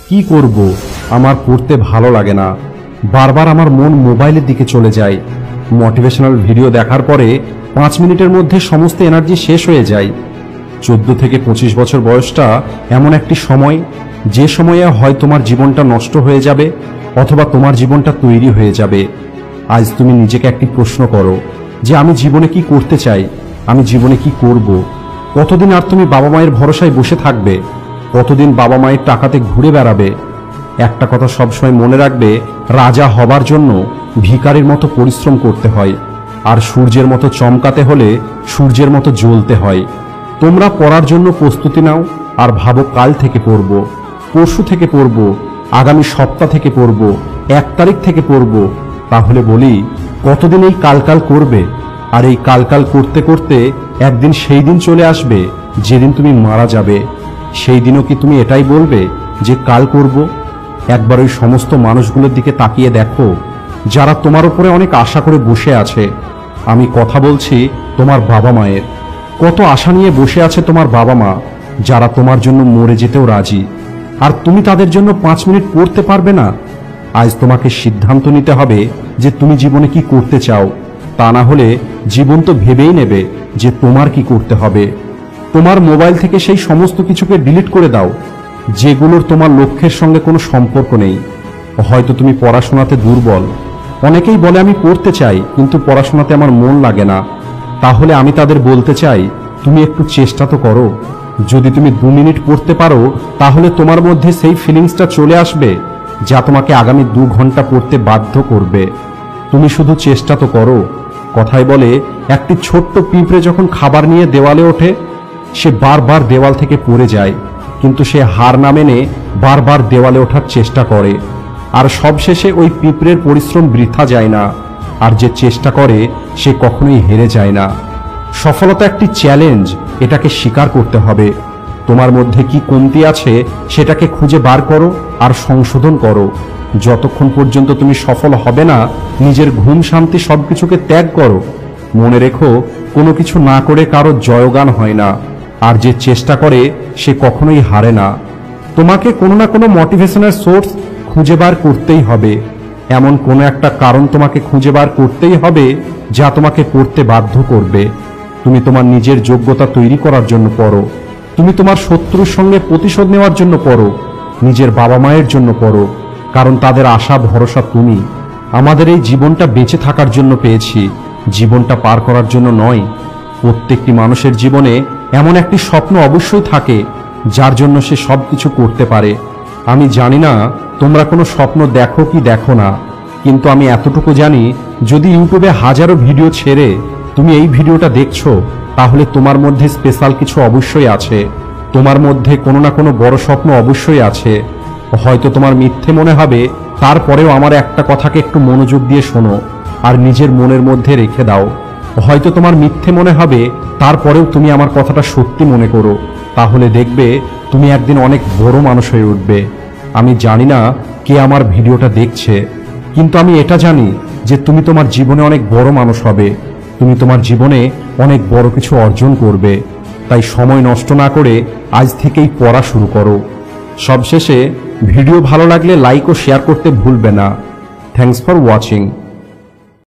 কি করব, আমার পড়তে ভালো লাগে না। বারবার আমার মন মোবাইলের দিকে চলে যায়। মোটিভেশনাল ভিডিও দেখার পরে 5 মিনিটের মধ্যে সমস্ত এনার্জি শেষ হয়ে যায়। 14 থেকে 25 বছর বয়সটা এমন একটি সময়, যে সময়ে হয় তোমার জীবনটা নষ্ট হয়ে যাবে অথবা তোমার জীবনটা তৈরি হয়ে যাবে। আজ তুমি নিজেকে একটি প্রশ্ন করো যে আমি জীবনে কি করতে চাই, আমি জীবনে কি করব। কতদিন আর তুমি বাবা মায়ের ভরসায় বসে থাকবে? কতদিন বাবা মায়ের টাকাতে ঘুরে বেড়াবে? একটা কথা সবসময় মনে রাখবে, রাজা হবার জন্য ভিখারির মতো পরিশ্রম করতে হয়, আর সূর্যের মতো চমকাতে হলে সূর্যের মতো জ্বলতে হয়। তোমরা পড়ার জন্য প্রস্তুতি নাও আর ভাবো কাল থেকে পড়ব, পরশু থেকে পড়ব, আগামী সপ্তাহ থেকে পড়ব, 1 তারিখ থেকে পড়ব। তাহলে বলি, কতদিন এই কালকাল করবে? আর এই কালকাল করতে করতে একদিন সেই দিন চলে আসবে যেদিন তুমি মারা যাবে। সেই দিনও কি তুমি এটাই বলবে যে কাল করব? একবার ওই সমস্ত মানুষগুলোর দিকে তাকিয়ে দেখো যারা তোমার উপরে অনেক আশা করে বসে আছে। আমি কথা বলছি তোমার বাবা মায়ের। কত আশা নিয়ে বসে আছে তোমার বাবা মা, যারা তোমার জন্য মরে যেতেও রাজি, আর তুমি তাদের জন্য 5 মিনিট পড়তে পারবে না। আজ তোমাকে সিদ্ধান্ত নিতে হবে যে তুমি জীবনে কি করতে চাও। তা না হলে জীবন তো ভেবেই নেবে যে তোমার কি করতে হবে। তোমার মোবাইল থেকে সেই সমস্ত কিছুকে ডিলিট করে দাও যেগুলোর তোমার লক্ষ্যের সঙ্গে কোনো সম্পর্ক নেই। হয়তো তুমি পড়াশোনাতে দুর্বল। অনেকেই বলে আমি পড়তে চাই কিন্তু পড়াশোনাতে আমার মন লাগে না। তাহলে আমি তাদের বলতে চাই, তুমি একটু চেষ্টা তো করো। যদি তুমি 2 মিনিট পড়তে পারো তাহলে তোমার মধ্যে সেই ফিলিংসটা চলে আসবে যা তোমাকে আগামী 2 ঘন্টা পড়তে বাধ্য করবে। তুমি শুধু চেষ্টা তো করো। কথায় বলে, একটি ছোট্ট পিঁপড়ে যখন খাবার নিয়ে দেওয়ালে ওঠে, সে বারবার দেওয়াল থেকে পড়ে যায়, কিন্তু সে হার না মেনে বারবার দেওয়ালে ওঠার চেষ্টা করে। আর সবশেষে ওই পিঁপড়ের পরিশ্রম বৃথা যায় না, আর যে চেষ্টা করে সে কখনোই হেরে যায় না। সফলতা একটি চ্যালেঞ্জ, এটাকে স্বীকার করতে হবে। তোমার মধ্যে কি কমতি আছে সেটাকে খুঁজে বার করো আর সংশোধন করো। যতক্ষণ পর্যন্ত তুমি সফল হবে না, নিজের ঘুম শান্তি সবকিছুকে ত্যাগ করো। মনে রেখো, কোনো কিছু না করে কারো জয়গান হয় না, আর যে চেষ্টা করে সে কখনোই হারে না। তোমাকে কোনো না কোনো মোটিভেশনাল সোর্স খুঁজে বার করতেই হবে। এমন কোনো একটা কারণ তোমাকে খুঁজে বার করতেই হবে যা তোমাকে পড়তে বাধ্য করবে। তুমি তোমার নিজের যোগ্যতা তৈরি করার জন্য পড়ো। তুমি তোমার শত্রুর সঙ্গে প্রতিশোধ নেওয়ার জন্য পড়ো। নিজের বাবা মায়ের জন্য পড়ো, কারণ তাদের আশা ভরসা তুমি। আমাদের এই জীবনটা বেঁচে থাকার জন্য পেয়েছি, জীবনটা পার করার জন্য নয়। প্রত্যেকটি মানুষের জীবনে এমন একটি স্বপ্ন অবশ্যই থাকে যার জন্য সে সব কিছু করতে পারে। আমি জানি না তোমরা কোনো স্বপ্ন দেখো কি দেখো না, কিন্তু আমি এতটুকু জানি, যদি ইউটিউবে হাজারো ভিডিও ছেড়ে তুমি এই ভিডিওটা দেখছো, তাহলে তোমার মধ্যে স্পেশাল কিছু অবশ্যই আছে। তোমার মধ্যে কোনো না কোনো বড় স্বপ্ন অবশ্যই আছে। হয়তো তোমার মিথ্যে মনে হবে, তারপরেও আমার একটা কথাকে একটু মনোযোগ দিয়ে শোনো আর নিজের মনের মধ্যে রেখে দাও। হয়তো তোমার মিথ্যে মনে হবে, তারপরেও তুমি আমার কথাটা সত্যি মনে করো। তাহলে দেখবে তুমি একদিন অনেক বড় মানুষ হয়ে উঠবে। আমি জানি না কে আমার ভিডিওটা দেখছে, কিন্তু আমি এটা জানি যে তুমি তোমার জীবনে অনেক বড় মানুষ হবে। তুমি তোমার জীবনে অনেক বড় কিছু অর্জন করবে। তাই সময় নষ্ট না করে আজ থেকেই পড়া শুরু করো। সবশেষে, ভিডিও ভালো লাগলে লাইক ও শেয়ার করতে ভুলবে না। Thanks for watching.